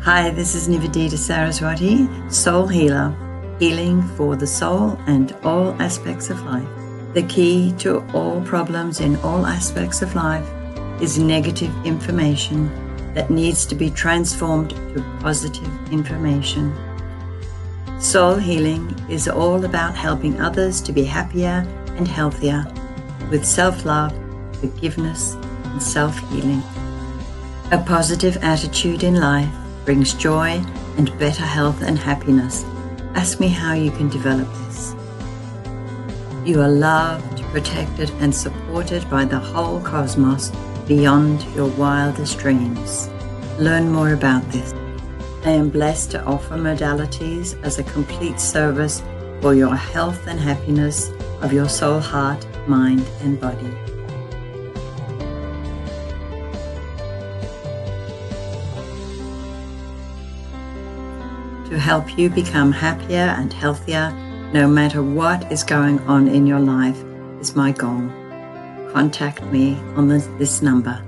Hi, this is Nivedita Saraswati, soul healer, healing for the soul and all aspects of life. The key to all problems in all aspects of life is negative information that needs to be transformed to positive information. Soul healing is all about helping others to be happier and healthier with self-love, forgiveness, and self-healing. A positive attitude in life brings joy and better health and happiness. Ask me how you can develop this. You are loved, protected, and supported by the whole cosmos beyond your wildest dreams. Learn more about this. I am blessed to offer modalities as a complete service for your health and happiness of your soul, heart, mind, and body. To help you become happier and healthier no matter what is going on in your life is my goal. Contact me on this number.